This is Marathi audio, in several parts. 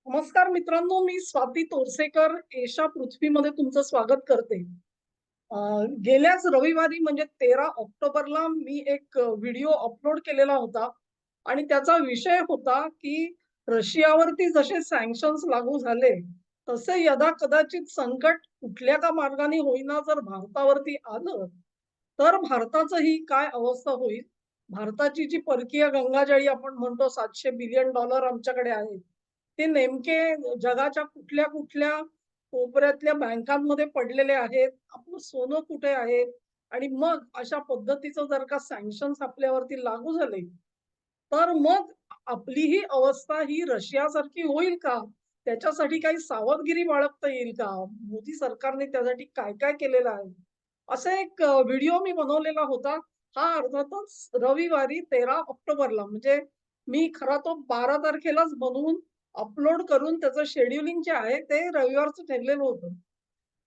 नमस्कार मित्रांनो, मी स्वाती तोरसेकर एशा पृथ्वीमध्ये तुमचं स्वागत करते. अ, गेल्याच रविवारी म्हणजे 13 ऑक्टोबरला मी एक व्हिडिओ अपलोड केलेला होता आणि त्याचा विषय होता, की रशियावरती जसे सँक्शन्स लागू झाले, तसे यदाकदाचित संकट कुठल्या का मार्गाने होईना जर भारतावरती आलं, तर भारताचंही काय अवस्था होईल? भारताची जी परकीय गंगाजळी आपण म्हणतो $700 बिलियन आमच्याकडे आहेत. ते नेमके जगाच्या कुठल्या-कुठल्या कोपऱ्यातल्या बँकांमध्ये पडलेले आहेत. आपलं सोनं कुठे आहे? आणि मग अशा पद्धतीचं जर का सँक्शन्स आपल्यावरती लागू झाले, तर मग आपलीही अवस्था ही रशियासारखी होईल का? त्याच्यासाठी काही सावधगिरी बाळगता येईल का? मोदी सरकारने त्यासाठी काय-काय केलेलं आहे? असा एक व्हिडिओ मी बनवलेला होता. हा अर्थातच रविवारी 13 ऑक्टोबरला म्हणजे मी खरा तो 12 तारखेलाच बनवून अपलोड करून त्याचं शेड्यूलिंग जे आहे ते रविवारचं ठरलेलं होतं.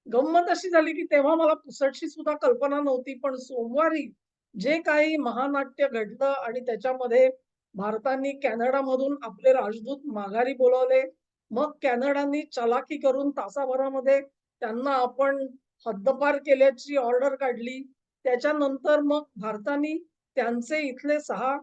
गंमत अशी झाली, की तेव्हा मला पुसटशी सुद्धा कल्पना नव्हती. पण सोमवारी जे काही महानाट्य घडलं आणि त्याच्यामध्ये भारताने कॅनडामधून आपले राजदूत माघारी बोलावले. मग कॅनडाने चालाखी करून तासाभरामध्ये त्यांना आपण हद्दपार केल्याची ऑर्डर काढली. त्याच्यानंतर मग भारताने त्यांचे इथले 6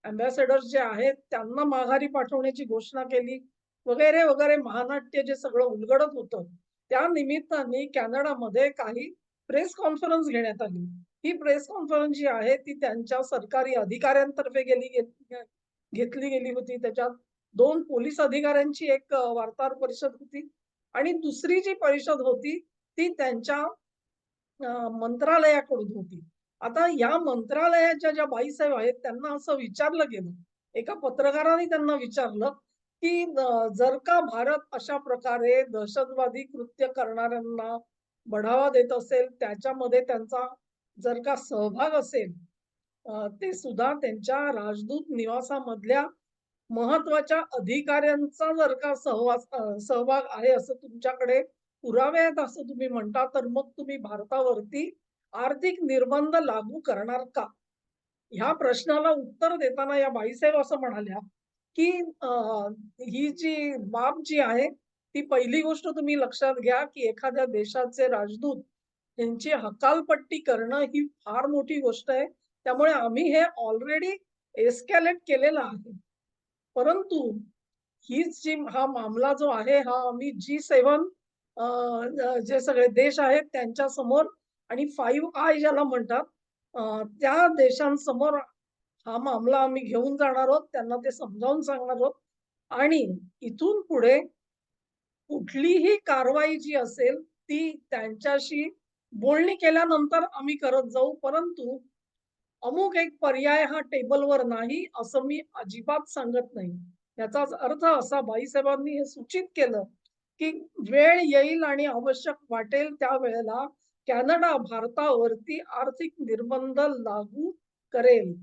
अँबॅसेडर्स जे आहेत त्यांना माघारी पाठवण्याची घोषणा केली. वगैरे, वगैरे महानाट्य जे सगळं उलगडत होतं. त्या निमित्ताने कॅनडामध्ये काही प्रेस कॉन्फरन्स घेण्यात आली. ही प्रेस कॉन्फरन्स जी आहे ती त्यांच्या सरकारी अधिकाऱ्यांतर्फे घेतली गेली होती. त्याच्यात 2 पोलीस अधिकाऱ्यांची एक वार्ताहर परिषद होती आणि दुसरी जी परिषद होती ती त्यांच्या मंत्रालयाकडून होती. आता या मंत्रालयाच्या ज्या बाईसाहेब आहेत त्यांना असं विचारलं गेलं, एका पत्रकाराने त्यांना विचारलं, की जर का भारत अशा प्रकारे दहशतवादी कृत्य करणाऱ्यांना बढावा देत असेल, त्याच्यामध्ये त्यांचा जर का सहभाग असेल, ते सुद्धा त्यांच्या राजदूत निवासामधल्या महत्त्वाच्या अधिकाऱ्यांचा जर का सहभाग आहे असं तुमच्याकडे पुरावे आहेत असं तुम्ही म्हणता, तर मग तुम्ही भारतावरती आर्थिक निर्बंध लागू करणार का? ह्या प्रश्नाला उत्तर देताना या बाईसाहेब असं म्हणाल्या, की ही जी बाब जी आहे, ती पहिली गोष्ट तुम्ही लक्षात घ्या, की एखाद्या देशाचे राजदूत यांची हकालपट्टी करणं ही फार मोठी गोष्ट आहे. त्यामुळे आम्ही हे ऑलरेडी एस्केलेट केलेलं आहे. परंतु हीच जी हा मामला जो आहे, हा आम्ही G7 जे सगळे देश आहेत त्यांच्यासमोर आणि 5 आय ज्याला म्हणतात, त्या देशांसमोर हा मामला आम्ही घेऊन जाणार आहोत. त्यांना ते समजावून सांगणार आहोत आणि इथून पुढे कुठलीही कारवाई जी असेल, ती त्यांच्याशी बोलणी केल्यानंतर आम्ही करत जाऊ. परंतु अमुक एक पर्याय हा टेबलवर नाही, असं मी अजिबात सांगत नाही. याचाच अर्थ असा बाईसाहेबांनी हे सूचित केलं, की वेळ येईल आणि आवश्यक वाटेल त्यावेळेला कॅनडा भारतावरती आर्थिक निर्बंध लागू करेल.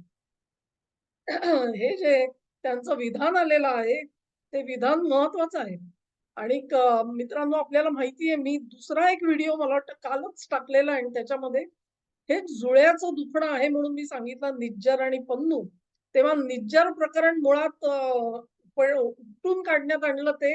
हे जे त्यांचं विधान आलेलं आहे, ते विधान महत्वाचं आहे. आणि मित्रांनो आपल्याला माहिती आहे, मी दुसरा एक व्हिडिओ मला वाटतं कालच टाकलेला आहे आणि त्याच्यामध्ये हे जुळ्याचं दुखणं आहे म्हणून मी सांगितलं निज्जर आणि पन्नू. तेव्हा निज्जर प्रकरण मुळात उपटून काढण्यात आणलं ते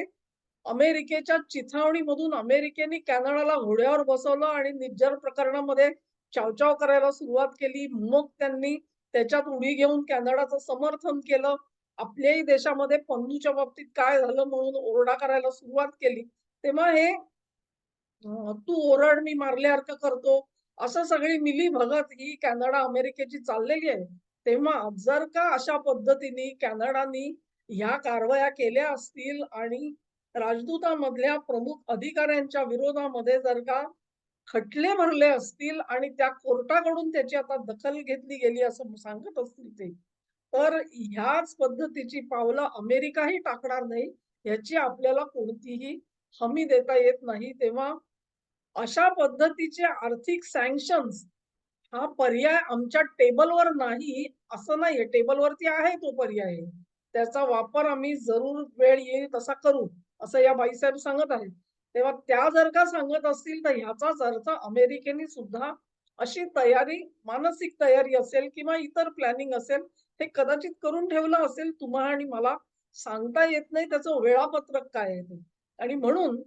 अमेरिकेच्या चिथावणीमधून अमेरिकेने कॅनडाला घोड्यावर बसवलं आणि निज्जर प्रकरणामध्ये चावचाव करायला सुरुवात केली. मग त्यांनी त्याच्यात उडी घेऊन कॅनडाचं समर्थन केलं. आपल्याही देशामध्ये पन्नूच्या बाबतीत काय झालं म्हणून ओरडा करायला सुरुवात केली. तेव्हा हे तू ओरड मी मारल्यासारखं करतो. असं सगळी मिलीभगत ही कॅनडा अमेरिकेची चाललेली आहे. तेव्हा जर का अशा पद्धतीने कॅनडानी ह्या कारवाया केल्या असतील आणि राजदूतामधल्या प्रमुख अधिकाऱ्यांच्या विरोधामध्ये जर का खटले भरले असतील आणि त्या कोर्टाकडून त्याची आता दखल घेतली गेली असं सांगत असतील ते, तर ह्याच पद्धतीची पावलं अमेरिकाही टाकणार नाही, याची आपल्याला कोणतीही हमी देता येत नाही. तेव्हा अशा पद्धतीचे आर्थिक सँक्शन्स हा पर्याय आमच्या टेबलवर नाही, असं नाहीये. टेबलवरती आहे तो पर्याय. त्याचा वापर आम्ही जरूर वेळ येईल तसा करू, असं या बाईसाहेब सांगत आहेत. तेव्हा त्या जर का सांगत असतील, तर ह्याचाच अर्थ अमेरिकेने सुद्धा अशी तयारी, मानसिक तयारी असेल किंवा इतर प्लॅनिंग असेल, हे कदाचित करून ठेवलं असेल तुम्हा आणि मला सांगता येत नाही त्याचं वेळापत्रक काय आहे ते. आणि म्हणून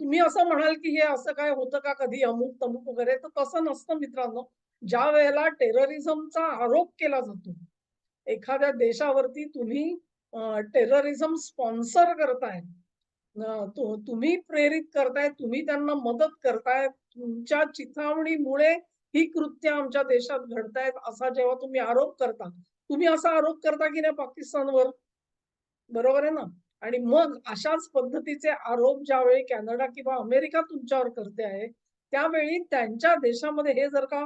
तुम्ही असं म्हणाल, की हे असं काय होतं का कधी अमुक-तमुक वगैरे, तर तसं नसतं मित्रांनो. ज्या वेळेला टेररिझमचा आरोप केला जातो, एखाद्या देशावरती तुम्ही टेररिझम स्पॉन्सर करताय, तुम्ही प्रेरित करताय, तुम्ही त्यांना मदत करताय, तुमच्या चिथावणीमुळे ही कृत्य आमच्या देशात घडतायत, असा जेव्हा तुम्ही आरोप करता, तुम्ही असा आरोप करता की नाही पाकिस्तानवर? बरोबर आहे ना? आणि मग अशाच पद्धतीचे आरोप ज्यावेळी कॅनडा किंवा अमेरिका तुमच्यावर करते आहे, त्यावेळी त्यांच्या देशामध्ये हे जर का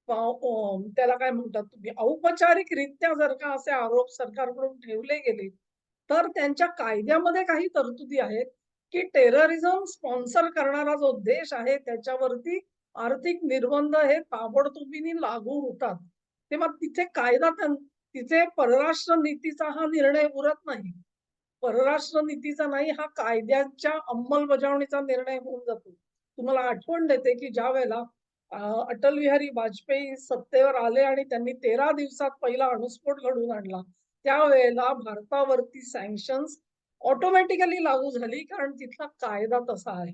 त्याला काय म्हणतात तुम्ही औपचारिकरित्या जर का असे आरोप सरकारकडून ठेवले गेले, तर त्यांच्या कायद्यामध्ये काही तरतुदी आहेत, की टेररिझम स्पॉन्सर करणारा जो देश आहे त्याच्यावरती आर्थिक निर्बंध हे ताबडतोबीने लागू होतात. तेव्हा तिथे कायदा तिथे परराष्ट्र नीतीचा हा निर्णय उरत नाही. परराष्ट्र नीतीचा नाही, हा कायद्याच्या अंमलबजावणीचा निर्णय होऊन जातो. तुम्हाला आठवण देते, की ज्यावेळेला अ, अटल बिहारी वाजपेयी सत्तेवर आले आणि त्यांनी 13 दिवसात पहिला अणुस्फोट घडवून आणला. त्यावेळेला भारतावरती सँक्शन्स ऑटोमॅटिकली लागू झाली, कारण तिथला कायदा तसा आहे.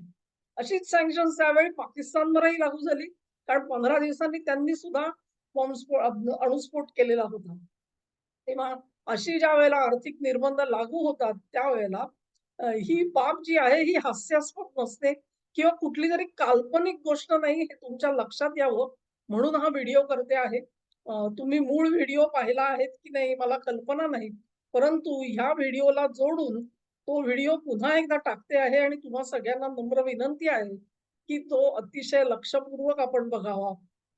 अशीच सँक्शन्स त्यावेळी पाकिस्तानवरही लागू झाली, कारण 15 दिवसांनी त्यांनी सुद्धा अणुस्फोट केलेला होता. तेव्हा अशी ज्यावेळेला आर्थिक निर्बंध लागू होतात, त्यावेळेला ही बाब जी आहे ही हास्यास्पद नसते किंवा कुठली तरी काल्पनिक गोष्ट नाही हे तुमच्या लक्षात यावं म्हणून हा व्हिडिओ करते आहे. तुम्ही मूळ व्हिडिओ पाहिला आहे की नाही मला कल्पना नाही. परंतु ह्या व्हिडिओला जोडून तो व्हिडिओ पुन्हा एकदा टाकते आहे आणि तुम्हा सगळ्यांना नम्र विनंती आहे, की तो अतिशय लक्षपूर्वक आपण बघावा.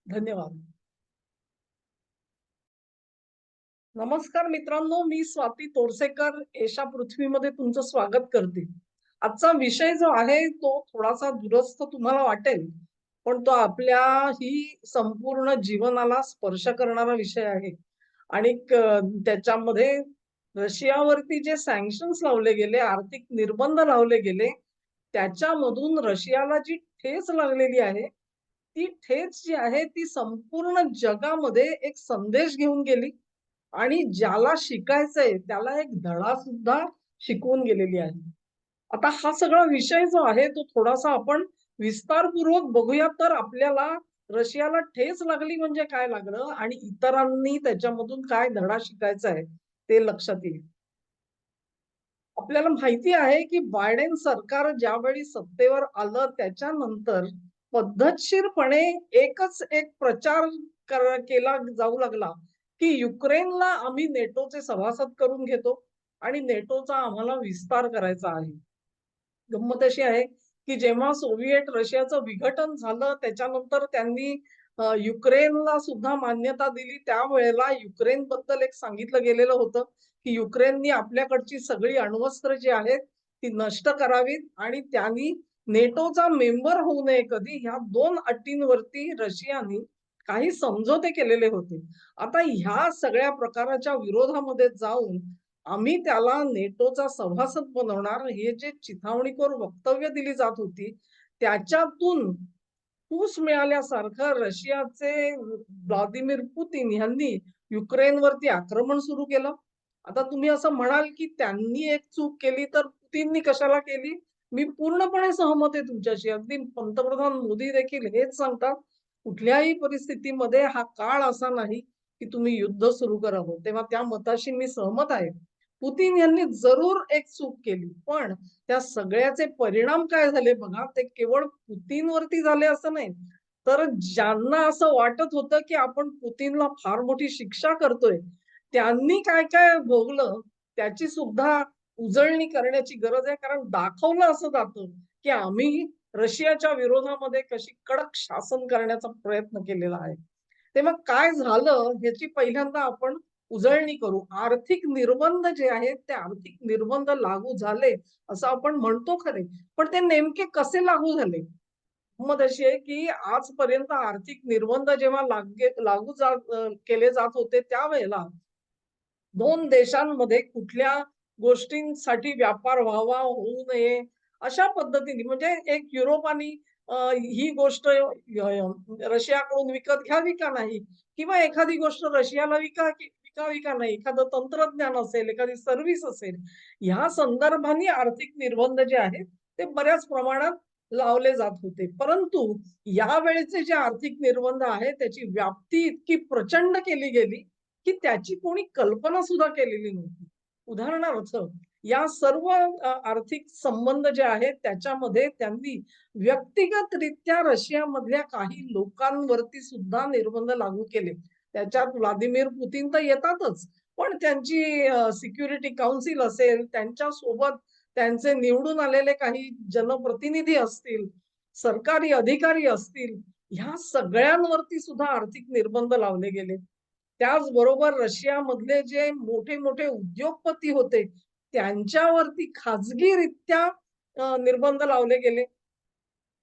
धन्यवाद. नमस्कार मित्रांनो, मी स्वाती तोरसेकर एशा पृथ्वीमध्ये तुमचं स्वागत करते. आजचा विषय जो आहे तो थोडासा दुरस्त तुम्हाला वाटेल, पण तो आपल्या ही संपूर्ण जीवनाला स्पर्श करणारा विषय आहे. आणि त्याच्यामध्ये रशियावरती जे सँक्शन्स लावले गेले, आर्थिक निर्बंध लावले गेले, त्याच्यामधून रशियाला जी ठेच लागलेली आहे, ती ठेच जी आहे ती संपूर्ण जगामध्ये एक संदेश घेऊन गेली आणि ज्याला शिकायचंय त्याला एक धडा सुद्धा शिकवून गेलेली आहे. आता हा सगळा विषय जो आहे तो थोडासा आपण विस्तारपूर्वक बघूया तर आपल्याला रशियाला ठेच लागली म्हणजे काय लागलं आणि इतरांनी त्याच्यामधून काय धडा शिकायचा आहे ते लक्षात येईल. आपल्याला माहिती आहे की बायडेन सरकार ज्यावेळी सत्तेवर आलं त्याच्यानंतर पद्धतशीरपणे एकच एक प्रचार केला जाऊ लागला की युक्रेनला आम्ही नेटोचे सभासद करून घेतो आणि नेटोचा आम्हाला विस्तार करायचा आहे. गंमत अशी आहे, की जेव्हा सोव्हिएट रशियाचं विघटन झालं, त्याच्यानंतर त्यांनी युक्रेनला सुद्धा मान्यता दिली. त्यावेळेला युक्रेनबद्दल एक सांगितलं गेलेलं होतं, की युक्रेननी आपल्याकडची सगळी अण्वस्त्र जी आहेत, ती नष्ट करावीत आणि त्यांनी नेटोचा मेंबर होऊ नये कधी, ह्या 2 अटींवरती रशियानी काही समझोते केलेले होते. आता ह्या सगळ्या प्रकाराच्या विरोधामध्ये जाऊन आम्ही त्याला नेटोचा सभासद बनवणार हे जे चिथावणीखोर वक्तव्य दिली जात होती, त्याच्यातून फूस मिळाल्यासारखं रशियाचे व्लादिमीर पुतिन यांनी युक्रेनवरती आक्रमण सुरू केलं. आता तुम्ही असं म्हणाल, की त्यांनी एक चूक केली तर पुतिननी कशाला केली? मी पूर्णपणे सहमत आहे तुमच्याशी. अगदी पंतप्रधान मोदी देखील हेच सांगतात, कुठल्याही परिस्थितीमध्ये हा काळ असा नाही, की तुम्ही युद्ध सुरू करावं. तेव्हा त्या मताशी मी सहमत आहे. पुतिन यांनी जरूर एक चूक केली. पण त्या सगळ्याचे परिणाम काय झाले बघा, ते केवळ पुतिनवरती झाले असं नाही. तर ज्यांना असं वाटत होतं, की आपण पुतिनला फार मोठी शिक्षा करतोय, त्यांनी काय-काय भोगलं त्याची सुद्धा उजळणी करण्याची गरज आहे. कारण दाखवलं असं जातं, की आम्ही रशियाच्या विरोधामध्ये कशी कडक शासन करण्याचा प्रयत्न केलेला आहे. तेव्हा काय झालं ह्याची पहिल्यांदा आपण उजळणी करू. आर्थिक निर्बंध जे आहेत, ते आर्थिक निर्बंध लागू झाले असं आपण म्हणतो खरे, पण ते नेमके कसे लागू झाले? गंमत अशी आहे, की आजपर्यंत आर्थिक निर्बंध जेव्हा केले जात होते त्यावेळेला 2 देशांमध्ये कुठल्या गोष्टींसाठी व्यापार व्हावा, होऊ नये, अशा पद्धतीने म्हणजे एक युरोपानी ही गोष्ट रशियाकडून विकत घ्यावी का नाही? किंवा एखादी गोष्ट रशियाला विकावी का नाही, एखादं तंत्रज्ञान असेल, एखादी सर्व्हिस असेल, ह्या संदर्भाने आर्थिक निर्बंध जे आहेत ते बऱ्याच प्रमाणात लावले जात होते. परंतु यावेळेचे जे आर्थिक निर्बंध आहेत त्याची व्याप्ती इतकी प्रचंड केली गेली, की त्याची कोणी कल्पना सुद्धा केलेली नव्हती. उदाहरणार्थ या सर्व आर्थिक संबंध जे आहेत त्याच्यामध्ये त्यांनी व्यक्तिगतरित्या रशियामधल्या काही लोकांवरती सुद्धा निर्बंध लागू केले. त्याच्यात व्लादिमीर पुतिन तर येतातच, पण त्यांची सिक्युरिटी काउन्सिल असेल, त्यांच्या सोबत त्यांचे निवडून आलेले काही जनप्रतिनिधी असतील, सरकारी अधिकारी असतील, ह्या सगळ्यांवरती सुद्धा आर्थिक निर्बंध लावले गेले. त्याचबरोबर रशियामधले जे मोठे-मोठे उद्योगपती होते, त्यांच्यावरती खाजगीरित्या निर्बंध लावले गेले.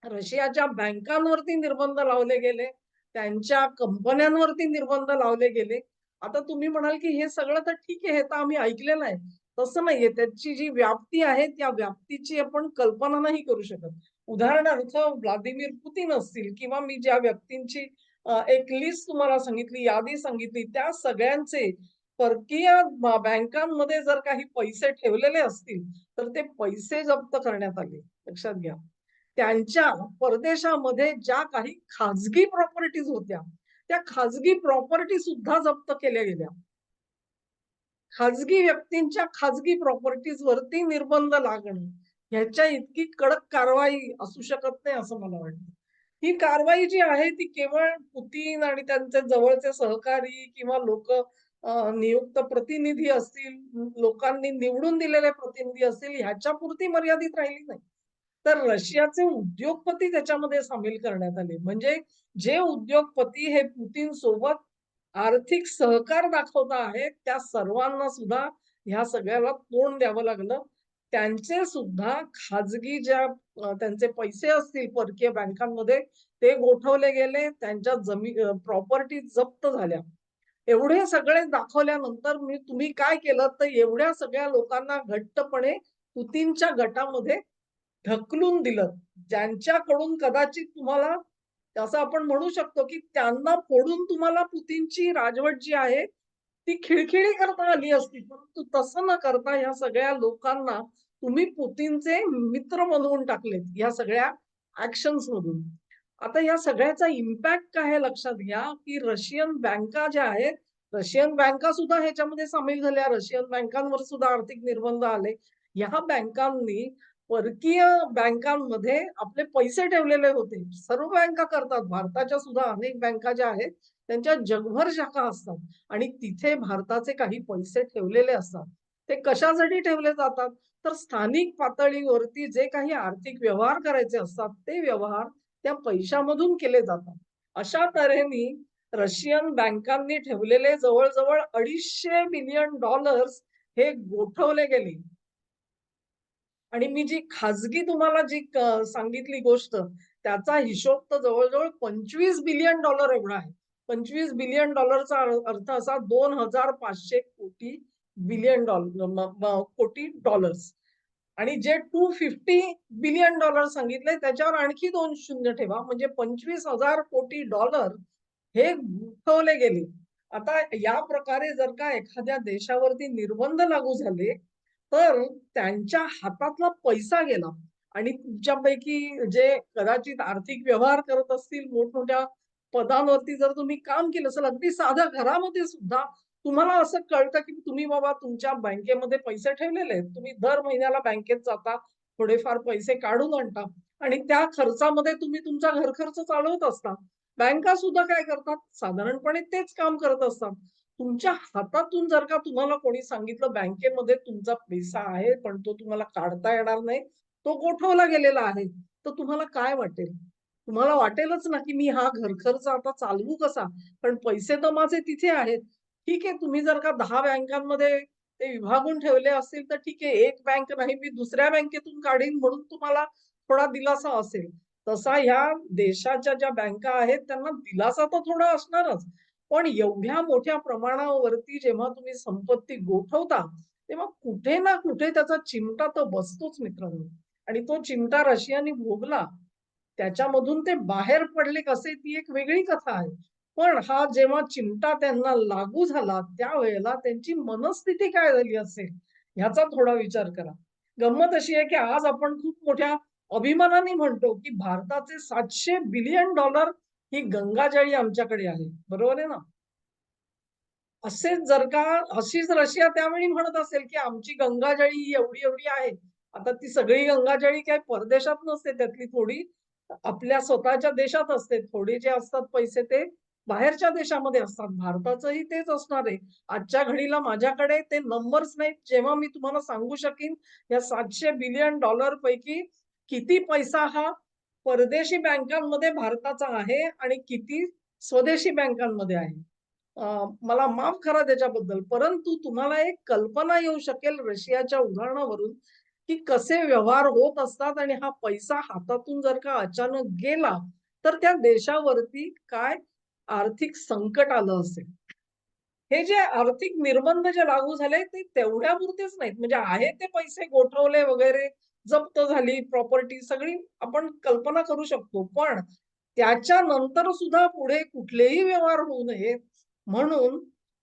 रशियाच्या बँकांवरती निर्बंध लावले गेले. त्यांच्या कंपन्यांवरती निर्बंध लावले गेले. आता तुम्ही म्हणाल, की हे सगळं तर ठीक आहे, हे तर आम्ही ऐकलेलं आहे. तसं नाहीये. त्याची जी व्याप्ती आहे, त्या व्याप्तीची आपण कल्पना नाही करू शकत. उदाहरणार्थ व्लादिमीर पुतिन असतील किंवा मी ज्या व्यक्तींची एक लिस्ट तुम्हाला सांगितली, यादी सांगितली, त्या सगळ्यांचे परकीय बँकांमध्ये जर काही पैसे ठेवलेले असतील, तर ते पैसे जप्त करण्यात आले. लक्षात घ्या. त्यांच्या परदेशामध्ये ज्या काही खाजगी प्रॉपर्टीज होत्या, त्या खाजगी प्रॉपर्टी सुद्धा जप्त केल्या गेल्या. खाजगी व्यक्तींच्या खाजगी प्रॉपर्टीज वरती निर्बंध लागणं, ह्याच्या इतकी कडक कारवाई असू शकत नाही असं मला वाटतं. ही कारवाई जी आहे ती केवळ पुतीन आणि त्यांचे जवळचे सहकारी किंवा नियुक्त प्रतिनिधी असतील, लोकांनी निवडून दिलेले प्रतिनिधी असतील ह्याच्यापुरती मर्यादित राहिली नाही. तर रशियाचे उद्योगपती त्याच्यामध्ये सामील करण्यात आले. म्हणजे जे उद्योगपती हे पुतीन सोबत आर्थिक सहकार दाखवत आहेत, त्या सर्वांना सुद्धा ह्या सगळ्याला तोंड द्यावं लागलं. त्यांचे सुद्धा खाजगी ज्या त्यांचे पैसे असतील परकीय बँकांमध्ये ते गोठवले गेले. त्यांच्या प्रॉपर्टी जप्त झाल्या. एवढे सगळे दाखवल्यानंतर तुम्ही काय केलं तर एवढ्या सगळ्या लोकांना घट्टपणे पुतीनच्या गटामध्ये ढकलून दिलं. ज्यांच्याकडून कदाचित तुम्हाला असं आपण म्हणू शकतो, की त्यांना फोडून तुम्हाला पुतीनची राजवट जी आहे, ती खिळखिळी करता आली असती. परंतु तसं न करता ह्या सगळ्या लोकांना तुम्ही पुतीनचे मित्र बनवून टाकलेत, ह्या सगळ्या ॲक्शन्स मधून. आता या सगळ्याचा इम्पॅक्ट काय आहे लक्षात घ्या, की रशियन बँका ज्या आहेत, रशियन बँका सुद्धा ह्याच्यामध्ये सामील झाल्या. रशियन बँकांवर सुद्धा आर्थिक निर्बंध आले. ह्या बँकांनी परकीय बँकांमध्ये आपले पैसे ठेवलेले होते. सर्व बँका करतात. भारताच्या सुद्धा अनेक बँका ज्या आहेत, त्यांच्या जगभर शाखा असतात आणि तिथे भारताचे काही पैसे ठेवलेले असतात. ते कशासाठी ठेवले जातात? तर स्थानिक पातळीवरती जे काही आर्थिक व्यवहार करायचे असतात, ते व्यवहार त्या पैशामधून केले जातात. अशा तऱ्हेने रशियन बँकांनी ठेवलेले जवळ-जवळ $250 बिलियन हे गोठवले गेले. आणि मी जी खाजगी तुम्हाला जी सांगितली गोष्ट, त्याचा हिशोब तर जवळ-जवळ $25 बिलियन एवढा आहे. $25 बिलियन चा अर्थ असा 2,500 कोटी बिलियन कोटी डॉलर्स. आणि जे $250 बिलियन सांगितले त्याच्यावर आणखी 2 शून्य ठेवा म्हणजे $25,000 कोटी हे गुंतवले गेले. आता या प्रकारे जर का एखाद्या देशावरती निर्बंध लागू झाले, तर त्यांच्या हातातला पैसा गेला आणि तुमच्यापैकी जे कदाचित आर्थिक व्यवहार करत असतील, मोठमोठ्या पदांवरती जर तुम्ही काम केलं असेल, अगदी साध्या घरामध्ये सुद्धा तुम्हाला असं कळतं, की तुम्ही बाबा तुमच्या बँकेमध्ये पैसे ठेवलेले आहेत. तुम्ही दर महिन्याला बँकेत जाता, थोडेफार पैसे काढून आणता आणि त्या खर्चामध्ये तुम्ही तुमचा घरखर्च चालवत असता. बँका सुद्धा काय करतात? साधारणपणे तेच काम करत असतात. तुमच्या हातातून जर का तुम्हाला कोणी सांगितलं बँकेमध्ये तुमचा पैसा आहे, पण तो तुम्हाला काढता येणार नाही, तो गोठवला गेलेला आहे, तर तुम्हाला काय वाटेल? तुम्हाला वाटेलच ना, की मी हा घरखर्च आता चालवू कसा? पण पैसे तर माझे तिथे आहेत. ठीक आहे, तुम्ही जर का 10 बँकांमध्ये ते विभागून ठेवले असतील, तर ठीक आहे, एक बँक नाही, मी दुसऱ्या बँकेतून काढीन म्हणून तुम्हाला थोडा दिलासा असेल. तसा ह्या देशाच्या ज्या बँका आहेत, त्यांना दिलासा तर थोडा असणारच. पण एवढ्या मोठ्या प्रमाणावरती जेव्हा तुम्ही संपत्ती गोठवता, तेव्हा कुठे ना कुठे त्याचा चिमटा तर बसतोच मित्रांनो. आणि तो चिमटा रशियाने भोगला. त्याच्यामधून ते बाहेर पडले कसे ती एक वेगळी कथा आहे. पण हा जेव्हा चिमटा त्यांना लागू झाला, त्यावेळेला त्यांची मनस्थिती काय झाली असेल, ह्याचा थोडा विचार करा. गंमत अशी आहे, की आज आपण खूप मोठ्या अभिमानाने म्हणतो, की भारताचे $700 बिलियन ही गंगाजळी आमच्याकडे आहे. बरोबर आहे ना? असेच जर का अशीच रशिया त्यावेळी म्हणत असेल, की आमची गंगाजळी ही एवढी-एवढी आहे. आता ती सगळी गंगाजळी काही परदेशात नसते. त्यातली थोडी आपल्या स्वतःच्या देशात असते. थोडे जे असतात पैसे ते बाहेरच्या देशामध्ये असतात. भारताचंही तेच असणार आहे. आजच्या घडीला माझ्याकडे ते नंबर्स नाहीत. जेव्हा मी तुम्हाला सांगू शकीन या $700 बिलियन पैकी किती पैसा हा परदेशी बँकांमध्ये भारताचा आहे आणि किती स्वदेशी बँकांमध्ये आहे. मला माफ करा त्याच्याबद्दल. परंतु तुम्हाला एक कल्पना येऊ शकेल रशियाच्या उदाहरणावरून, की कसे व्यवहार होत असतात आणि हा पैसा हातातून जर का अचानक गेला, तर त्या देशावरती काय आर्थिक संकट आलं असेल. हे जे आर्थिक निर्बंध जे लागू झाले ते तेवढ्यापुरतेच नाहीत. म्हणजे आहे ते पैसे गोठवले वगैरे, जप्त झाली प्रॉपर्टी सगळी आपण कल्पना करू शकतो. पण त्याच्यानंतर सुद्धा पुढे कुठलेही व्यवहार होऊ नयेत म्हणून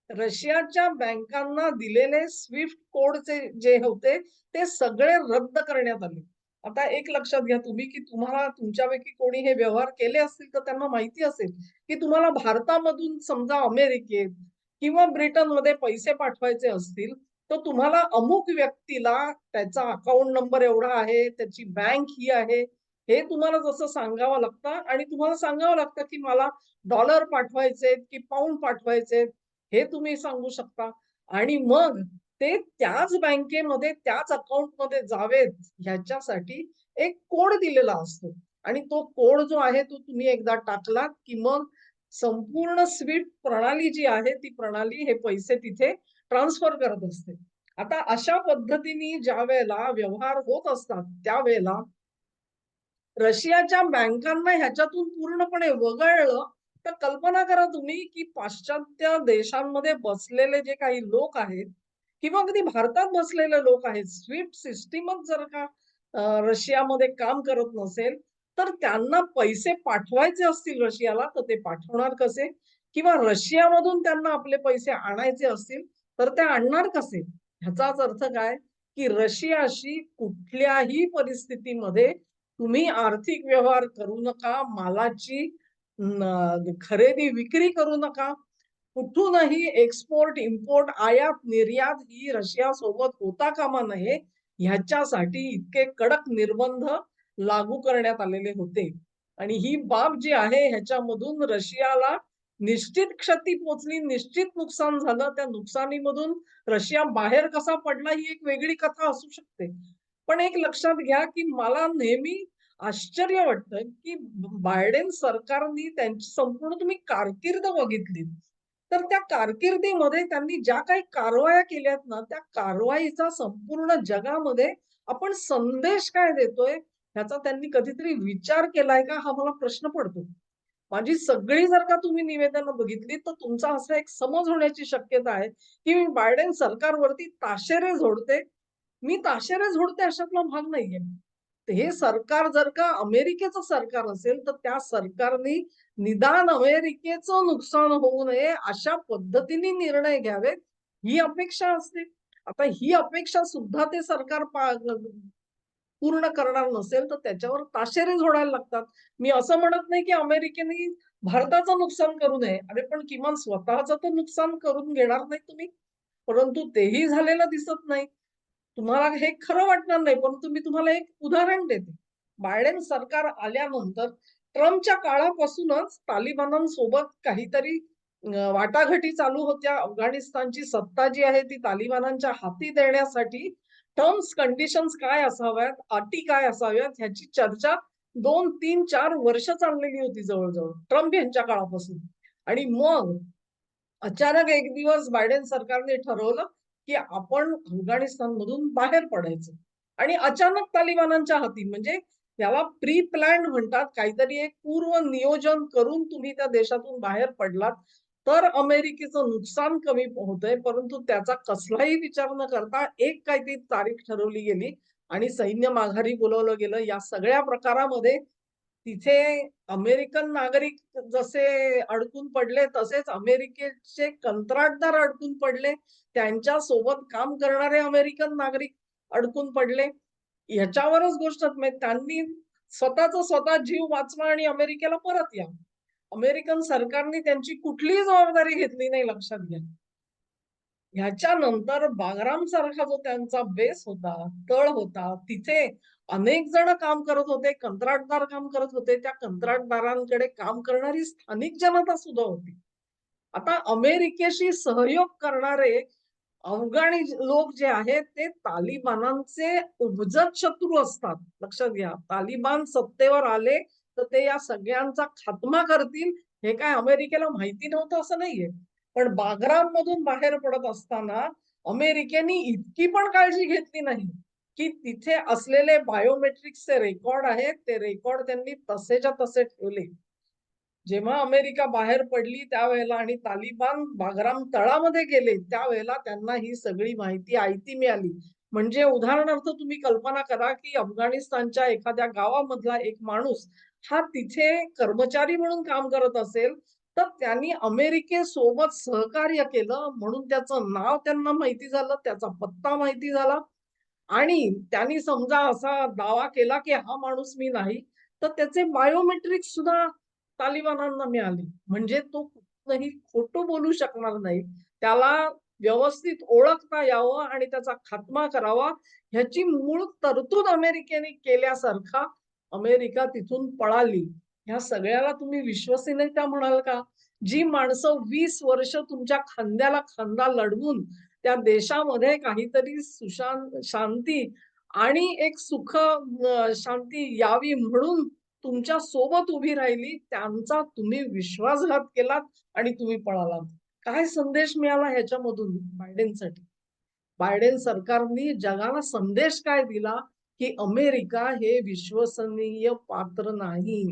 रशियाच्या बँकांना दिलेले स्विफ्ट कोडचे जे होते ते सगळे रद्द करण्यात आले. आता एक लक्षात घ्या तुम्ही, की तुम्हाला तुमच्यापैकी कोणी हे व्यवहार केले असतील तर त्यांना माहिती असेल, की तुम्हाला भारतामधून समजा अमेरिकेत किंवा ब्रिटनमध्ये पैसे पाठवायचे असतील, तर तुम्हाला अमुक व्यक्तीला त्याचा अकाउंट नंबर एवढा आहे, त्याची बँक ही आहे, हे तुम्हाला जसं सांगावं लागतं आणि तुम्हाला सांगावं लागतं, की मला डॉलर पाठवायचेत, की पाउंड पाठवायचेत, हे तुम्ही सांगू शकता आणि मग ते त्याच बँकेमध्ये, त्याच अकाउंटमध्ये जावेत ह्याच्यासाठी एक कोड दिलेला असतो आणि तो कोड जो आहे तो तुम्ही एकदा टाकलात, की मग संपूर्ण स्विफ्ट प्रणाली जी आहे, ती प्रणाली हे पैसे तिथे ट्रान्सफर करत असते. आता अशा पद्धतीने ज्यावेळेला व्यवहार होत असतात, त्यावेळेला रशियाच्या बँकांना ह्याच्यातून पूर्णपणे वगळलं, तर कल्पना करा तुम्ही, की पाश्चात्य देशांमध्ये बसलेले जे काही लोक आहेत किंवा अगदी भारतात बसलेले लोक आहेत, स्विफ्ट सिस्टमच जर का रशियामध्ये काम करत नसेल, तर त्यांना पैसे पाठवायचे असतील रशियाला, तर ते पाठवणार कसे? किंवा रशियामधून त्यांना आपले पैसे आणायचे असतील, तर ते आणणार कसे? ह्याचाच अर्थ काय? की रशियाशी कुठल्याही परिस्थितीमध्ये तुम्ही आर्थिक व्यवहार करू नका, मालाची खरेदी विक्री करू नका. कुठूनही एक्सपोर्ट, इम्पोर्ट, आयात-निर्यात ही रशियासोबत होता कामा नये, ह्याच्यासाठी इतके कडक निर्बंध लागू करण्यात आलेले होते. आणि ही बाब जी आहे ह्याच्यामधून रशियाला निश्चित क्षती पोहोचली, निश्चित नुकसान झालं. त्या नुकसानीमधून रशिया बाहेर कसा पडला ही एक वेगळी कथा असू शकते. पण एक लक्षात घ्या, की मला नेहमी आश्चर्य वाटतं, की बायडेन सरकारनी त्यांची संपूर्ण तुम्ही कारकीर्द बघितली, तर त्या कारकिर्दीमध्ये त्यांनी ज्या काही कारवाया केल्यात ना, त्या कारवाईचा संपूर्ण जगामध्ये आपण संदेश काय देतोय, ह्याचा त्यांनी कधीतरी विचार केलाय का? हा मला प्रश्न पडतो. माझी सगळी जर का तुम्ही निवेदनं बघितली, तर तुमचा असा एक समज होण्याची शक्यता आहे, की मी बायडेन सरकारवरती ताशेरे झोडते. मी ताशेरे झोडते अशातला भाग नाहीये. हे सरकार जर का अमेरिकेचं सरकार असेल, तर त्या सरकारनी निदान अमेरिकेचं नुकसान होऊ नये, अशा पद्धतीने निर्णय घ्यावेत, ही अपेक्षा असते. आता ही अपेक्षा सुद्धा ते सरकार पूर्ण करणार नसेल, तर त्याच्यावर ताशेरे झोडायला लागतात. मी असं म्हणत नाही, की अमेरिकेने भारताचं नुकसान करू नये. अरे, पण किमान स्वतःचं तर नुकसान करून घेणार नाही तुम्ही. परंतु तेही झालेलं दिसत नाही. तुम्हाला हे खरं वाटणार नाही, परंतु मी तुम्हाला एक उदाहरण देते. बायडेन सरकार आल्यानंतर ट्रम्पच्या काळापासूनच तालिबानांसोबत काहीतरी वाटाघाटी चालू होत्या. अफगाणिस्तानची सत्ता जी आहे ती तालिबानांच्या हाती देण्यासाठी टर्म्स, कंडिशन्स काय असाव्यात, अटी काय असाव्यात ह्याची चर्चा 2, 3, 4 वर्ष चाललेली होती जवळ-जवळ ट्रम्प यांच्या काळापासून. आणि मग अचानक एक दिवस बायडेन सरकारने ठरवलं, की आपण अफगाणिस्तानमधून बाहेर पडायचं आणि अचानक तालिबानांच्या हाती म्हणजे त्याला प्री प्लॅन्ड म्हणतात. काहीतरी एक पूर्व नियोजन करून तुम्ही त्या देशातून बाहेर पडलात, तर अमेरिकेचं नुकसान कमी होतंय. परंतु त्याचा कसलाही विचार न करता एक काहीतरी तारीख ठरवली गेली आणि सैन्य माघारी बोलावलं गेलं. या सगळ्या प्रकारामध्ये तिथे अमेरिकन नागरिक जसे अडकून पडले तसेच अमेरिकेचे कंत्राटदार अडकून पडले. त्यांच्या सोबत काम करणारे अमेरिकन नागरिक अडकून पडले. ह्याच्यावरच गोष्ट म्हणजे त्यांनी स्वतःचा स्वतः जीव वाचवा आणि अमेरिकेला परत या. अमेरिकन सरकारने त्यांची कुठलीही जबाबदारी घेतली नाही लक्षात घ्या. ह्याच्यानंतर बागराम सारखा जो त्यांचा बेस होता, तळ होता, तिथे अनेक जण काम करत होते, कंत्राटदार काम करत होते. त्या कंत्राटदारांकडे काम करणारी स्थानिक जनता सुद्धा होती. आता अमेरिकेशी सहयोग करणारे अफगाणी लोक जे आहेत ते तालिबानांचे उपजत शत्रू असतात. लक्षात घ्या. तालिबान सत्तेवर आले तर ते या सगळ्यांचा खात्मा करतील हे काय अमेरिकेला माहिती नव्हतं असं नाहीये. पण बागराम मधून बाहेर पडत असताना अमेरिकेने इतकी पण काळजी घेतली नाही की तिथे असलेले बायोमेट्रिक्सचे रेकॉर्ड आहेत ते रेकॉर्ड त्यांनी तसेच्या तसे ठेवले. जेव्हा अमेरिका बाहेर पडली त्यावेळेला आणि तालिबान बागराम तळामध्ये गेले त्यावेळेला त्यांना ही सगळी माहिती आयती मिळाली. म्हणजे उदाहरणार्थ तुम्ही कल्पना करा की अफगाणिस्तानच्या एखाद्या गावामधला एक माणूस हा तिथे कर्मचारी म्हणून काम करत असेल तर त्यांनी अमेरिकेसोबत सहकार्य केलं म्हणून त्याचं नाव त्यांना माहिती झालं, त्याचा पत्ता माहिती झाला आणि त्यांनी समजा असा दावा केला की हा माणूस मी नाही तर त्याचे बायोमेट्रिक सुद्धा तालिबानांना मिळाली. म्हणजे तो कुठलंही खोटं बोलू शकणार नाही. त्याला व्यवस्थित ओळखता यावं आणि त्याचा खात्मा करावा ह्याची मूळ तरतूद अमेरिकेने केल्यासारखा अमेरिका तिथून पळाली. ह्या सगळ्याला तुम्ही विश्वसनीयता म्हणाल का? जी माणसं 20 वर्ष तुमच्या खांद्याला खांदा लढवून त्या देशामध्ये काहीतरी शांती आणि एक सुख शांती यावी म्हणून तुमच्या सोबत उभी राहिली त्यांचा तुम्ही विश्वासघात केलात आणि तुम्ही पळालात. काय संदेश मिळाला ह्याच्यामधून बायडेनसाठी? बायडेन सरकारनी जगाला संदेश काय दिला की अमेरिका हे विश्वसनीय पात्र नाही.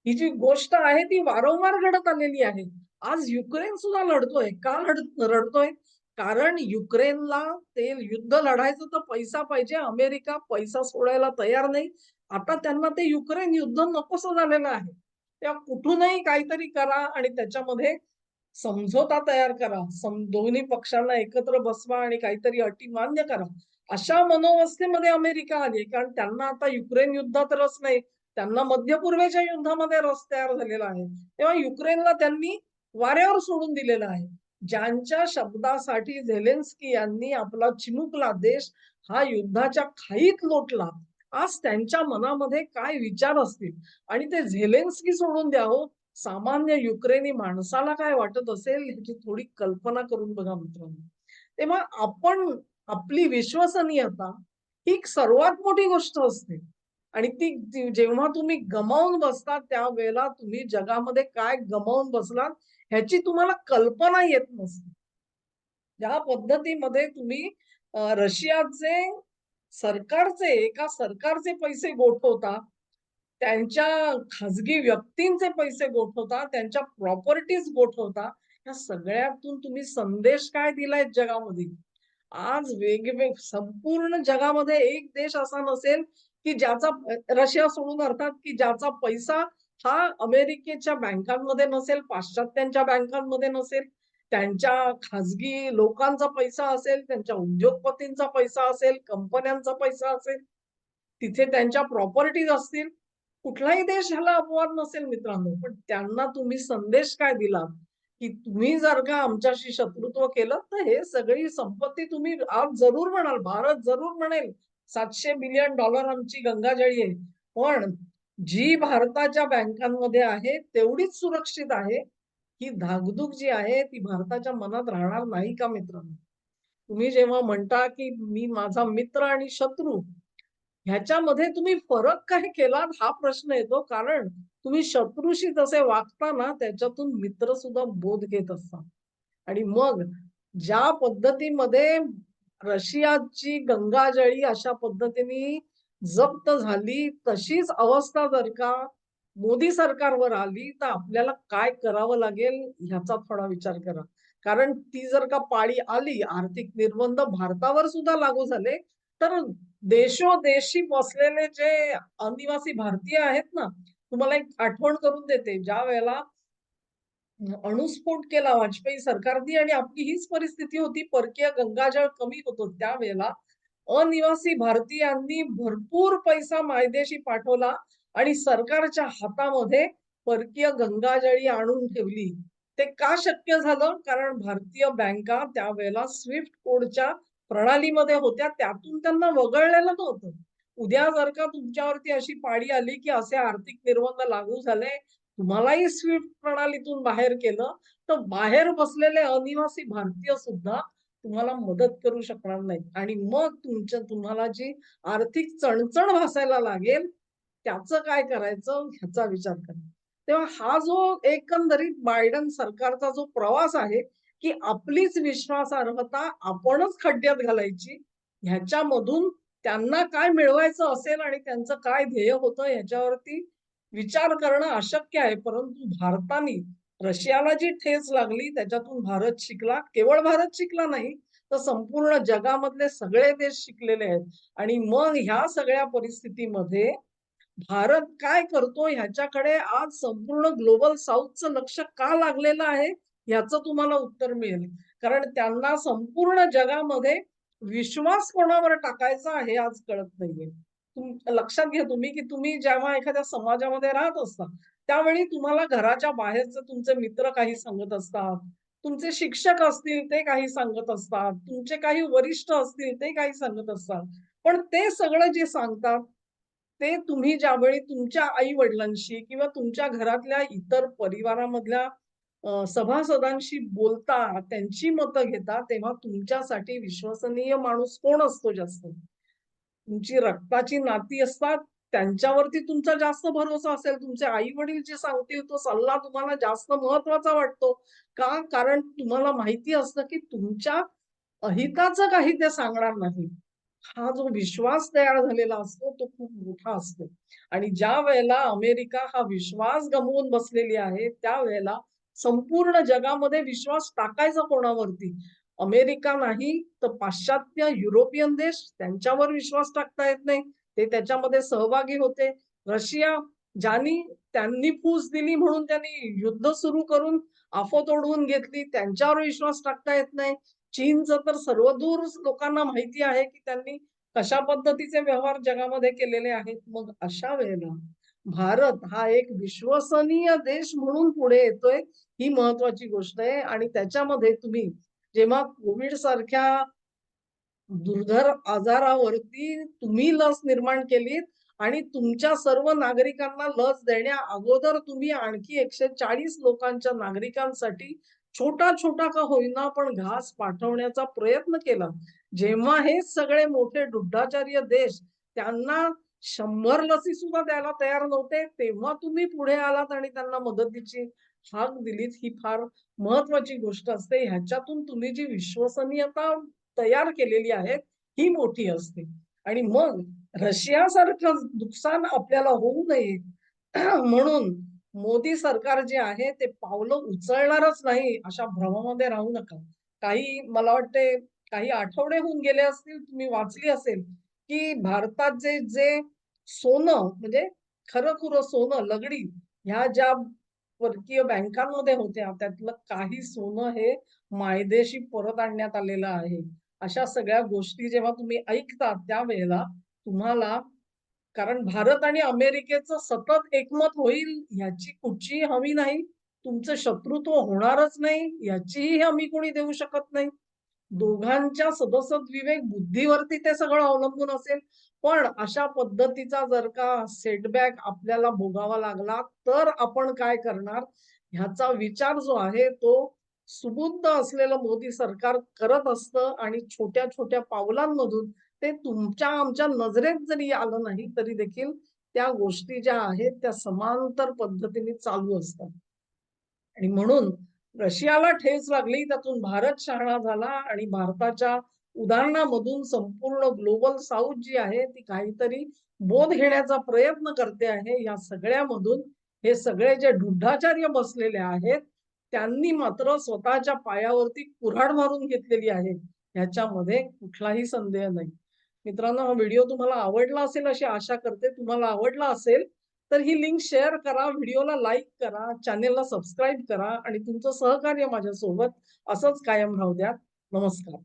ही जी गोष्ट आहे ती वारंवार घडत आलेली आहे. आज युक्रेन सुद्धा लढतोय. का रडतोय? कारण युक्रेनला ते युद्ध लढायचं तर पैसा पाहिजे. अमेरिका पैसा सोडायला तयार नाही. आता त्यांना ते युक्रेन युद्ध नकोसं झालेलं आहे. तेव्हा कुठूनही काहीतरी करा आणि त्याच्यामध्ये समझोता तयार करा. दोन्ही पक्षांना एकत्र बसवा आणि काहीतरी अटी मान्य करा. अशा मनोवस्थेमध्ये अमेरिका आली कारण त्यांना आता युक्रेन युद्धात रस नाही. त्यांना मध्य पूर्वेच्या युद्धामध्ये रस तयार झालेला आहे. तेव्हा युक्रेनला त्यांनी वाऱ्यावर सोडून दिलेलं आहे. ज्यांच्या शब्दासाठी झेलेन्स्की यांनी आपला चिमुकला देश हा युद्धाच्या खाईत लोटला. आज त्यांच्या मनामध्ये काय विचार असतील आणि ते झेलेन्स्की सोडून द्या हो. सामान्य युक्रेनी माणसाला काय वाटत असेल ह्याची थोडी कल्पना करून बघा मित्रांनो. तेव्हा आपण आपली विश्वसनीयता ही सर्वात मोठी गोष्ट असते आणि ती जेव्हा तुम्ही गमावून बसता त्यावेळेला तुम्ही जगामध्ये काय गमावून बसलात ह्याची तुम्हाला कल्पना येत नसते. ज्या पद्धतीमध्ये तुम्ही रशियाचे एका सरकारचे पैसे गोठवता, त्यांच्या खाजगी व्यक्तींचे पैसे गोठवता, त्यांच्या प्रॉपर्टीज गोठवता, या सगळ्यातून तुम्ही संदेश काय दिलाय जगामध्ये? आज संपूर्ण जगामध्ये एक देश असा नसेल की ज्याचा रशिया सोडून अर्थात की ज्याचा पैसा हा अमेरिकेच्या बँकांमध्ये नसेल, पाश्चात्यांच्या बँकांमध्ये नसेल, त्यांच्या खाजगी लोकांचा पैसा असेल, त्यांच्या उद्योगपतींचा पैसा असेल, कंपन्यांचा पैसा असेल, तिथे त्यांच्या प्रॉपर्टीज असतील. कुठलाही देश ह्याला अपवाद नसेल मित्रांनो. पण त्यांना तुम्ही संदेश काय दिला की तुम्ही जर का आमच्याशी शत्रुत्व केलं तर हे सगळी संपत्ती तुम्ही आज जरूर म्हणाल, भारत जरूर म्हणेल 700 बिलियन डॉलर आमची गंगाजळी आहे. पण जी भारताच्या बँकांमध्ये आहे तेवढीच सुरक्षित आहे. ही धाकधूक जी आहे ती भारताच्या मनात राहणार नाही का मित्रांनो? तुम्ही जेव्हा म्हणता की मी माझा मित्र आणि शत्रू ह्याच्यामध्ये तुम्ही फरक काय केलात हा प्रश्न येतो. कारण तुम्ही शत्रूशी जसे वागता ना त्याच्यातून मित्र सुद्धा बोध घेत असतात. आणि मग ज्या पद्धतीमध्ये रशियाची गंगाजळी अशा पद्धतीने जप्त झाली तशीच अवस्था जर का मोदी सरकारवर आली तर आपल्याला काय करावं लागेल ह्याचा थोडा विचार करा. कारण ती जर का पाळी आली आर्थिक निर्बंध भारतावर सुद्धा लागू झाले तर देशोदेशी बसलेले जे अनिवासी भारतीय आहेत ना, तुम्हाला एक आठवण करून देते, ज्या वेळेला अणुस्फोट केला वाजपेयी सरकारनी आणि आपली हीच परिस्थिती होती, परकीय गंगाजळ कमी होतं त्यावेळेला अनिवासी भारतीयांनी भरपूर पैसा मायदेशी पाठवला आणि सरकारच्या हातामध्ये परकीय गंगाजळी आणून ठेवली. ते का शक्य झालं? कारण भारतीय बँका त्यावेळेला स्विफ्ट कोडच्या प्रणालीमध्ये होत्या, त्यातून त्यांना वगळलेलं नव्हतं. उद्या जर का तुमच्यावरती अशी पाळी आली, की असे आर्थिक निर्बंध लागू झाले, तुम्हालाही स्विफ्ट प्रणालीतून बाहेर केलं, तर बाहेर बसलेले अनिवासी भारतीय सुद्धा तुम्हाला मदत करू शकणार नाही आणि मग तुम्हाला जी आर्थिक चणचण भासायला लागेल, त्याचं काय करायचं ह्याचा विचार करा. तेव्हा हा जो एकंदरीत बायडन सरकारचा जो प्रवास आहे, की आपलीच विश्वासार्हता आपणच खड्ड्यात घालायची, ह्याच्यामधून त्यांना काय मिळवायचं असेल आणि त्यांचं काय ध्येय होतं ह्याच्यावरती विचार करणं अशक्य आहे. परंतु भारताने रशियाला जी ठेच लागली त्याच्यातून भारत शिकला. केवळ भारत शिकला नाही, तर संपूर्ण जगामधले सगळे देश शिकलेले आहेत. आणि मग ह्या सगळ्या परिस्थितीमध्ये भारत काय करतो ह्याच्याकडे आज संपूर्ण ग्लोबल साऊथचं लक्ष का लागलेलं आहे, ह्याचं तुम्हाला उत्तर मिळेल. कारण त्यांना संपूर्ण जगामध्ये विश्वास कोणावर टाकायचा हे आज कळत नाहीये. लक्षात घ्या तुम्ही, की तुम्ही जेव्हा एखाद्या समाजामध्ये राहत असता, त्यावेळी तुम्हाला घराच्या बाहेरचे तुमचे मित्र काही सांगत असतात. तुमचे शिक्षक असतील ते काही सांगत असतात. तुमचे काही वरिष्ठ असतील ते काही सांगत असतात. पण ते सगळं जे सांगतात, ते तुम्ही ज्यावेळी तुमच्या आई-वडिलांशी किंवा तुमच्या घरातल्या इतर परिवारामधल्या सभासदांशी बोलता, त्यांची मतं घेता, तेव्हा तुमच्यासाठी विश्वसनीय माणूस कोण असतो जास्त? तुमची रक्ताची नाती असतात, त्यांच्यावरती तुमचा जास्त भरोसा असेल. तुमचे आई-वडील जे सांगतील तो सल्ला तुम्हाला जास्त महत्त्वाचा वाटतो. का? कारण तुम्हाला माहिती असतं, की तुमच्या अहिताचं काही ते सांगणार नाही. हा जो विश्वास तयार झालेला असतो, तो खूप मोठा असतो. आणि ज्या वेळेला अमेरिका हा विश्वास गमावून बसलेली आहे, त्यावेळेला संपूर्ण जगामध्ये विश्वास टाकायचा कोणावरती? अमेरिका नाही, तर पाश्चात्य युरोपियन देश त्यांच्यावर विश्वास टाकता येत नाही. ते त्याच्यामध्ये सहभागी होते. रशिया ज्यांनी त्यांनी फूस दिली म्हणून त्यांनी युद्ध सुरू करून आफत ओढवून घेतली, त्यांच्यावर विश्वास टाकता येत नाही. चीनचं तर सर्वदूर लोकांना माहिती आहे, की त्यांनी कशा पद्धतीचे व्यवहार जगामध्ये केलेले आहेत. मग अशा वेळेला भारत हा एक विश्वसनीय देश म्हणून पुढे येतोय, ही महत्वाची गोष्ट आहे आणि त्याच्यामध्ये तुम्ही जेव्हा कोविड सारख्या दुर्धर आजारावरती तुम्ही लस निर्माण केलीत आणि तुमच्या सर्व नागरिकांना लस देण्या अगोदर तुम्ही आणखी 140 लोकांच्या नागरिकांसाठी छोटा-छोटा का होईना पण घास पाठवण्याचा प्रयत्न केला. जेव्हा हे सगळे मोठे ढुढाचार्य देश त्यांना 100 लसी सुद्धा द्यायला तयार नव्हते, तेव्हा तुम्ही पुढे आलात आणि त्यांना मदतीची हाक दिलीत. ही फार महत्वाची गोष्ट असते. ह्याच्यातून तुम्ही जी विश्वसनीयता तयार केलेली आहेत, ही मोठी असते. आणि मग रशियासारखं नुकसान आपल्याला होऊ नये म्हणून मोदी सरकार जे आहे ते पावलं उचलणारच नाही, अशा भ्रमामध्ये राहू नका. मला वाटते काही आठवडे होऊन गेले असतील, तुम्ही वाचली असेल, की भारतात जे जे सोनं म्हणजे खरं-खुरं सोनं, लगडी ह्या ज्या परकीय बँकांमध्ये होत्या, त्यातलं काही सोनं हे मायदेशी परत आणण्यात आलेलं आहे. अशा सगळ्या गोष्टी जेव्हा तुम्ही ऐकता त्यावेळेला तुम्हाला कारण भारत आणि अमेरिकेचं सतत एकमत होईल ह्याची कुठचीही हमी नाही. तुमचं शत्रुत्व होणारच नाही याचीही हमी कोणी देऊ शकत नाही. दोघांच्या सदसद विवेक बुद्धीवरती ते सगळं अवलंबून असेल. पण अशा पद्धतीचा जर का सेटबॅक आपल्याला भोगावा लागला, तर आपण काय करणार? ह्याचा विचार जो आहे तो सुबुद्ध असलेलं मोदी सरकार करत असतं आणि छोट्या-छोट्या पावलांमधून ते तुमच्या आमच्या नजरेत जरी आलं नाही, तरी देखील त्या गोष्टी ज्या आहेत त्या समांतर पद्धतीने चालू असतात. आणि म्हणून रशियाला ठेच लागली, त्यातून भारत शहाणा झाला आणि भारताच्या उदाहरणामधून संपूर्ण ग्लोबल साऊथ जी आहे ती काहीतरी बोध घेण्याचा प्रयत्न करते आहे. या सगळ्यामधून हे सगळे जे ढुढाचार्य बसलेले आहेत, त्यांनी मात्र स्वतःच्या पायावरती कुऱ्हाड मारून घेतलेली आहे. ह्याच्यामध्ये कुठलाही संदेह नाही. मित्रांनो, हा व्हिडिओ तुम्हाला आवडला असेल अशी आशा करते. तुम्हाला आवडला असेल तर ही लिंक शेअर करा, व्हिडिओला लाईक करा, चॅनेलला सबस्क्राईब करा आणि तुमचं सहकार्य माझ्यासोबत असंच कायम राहू द्या. नमस्कार.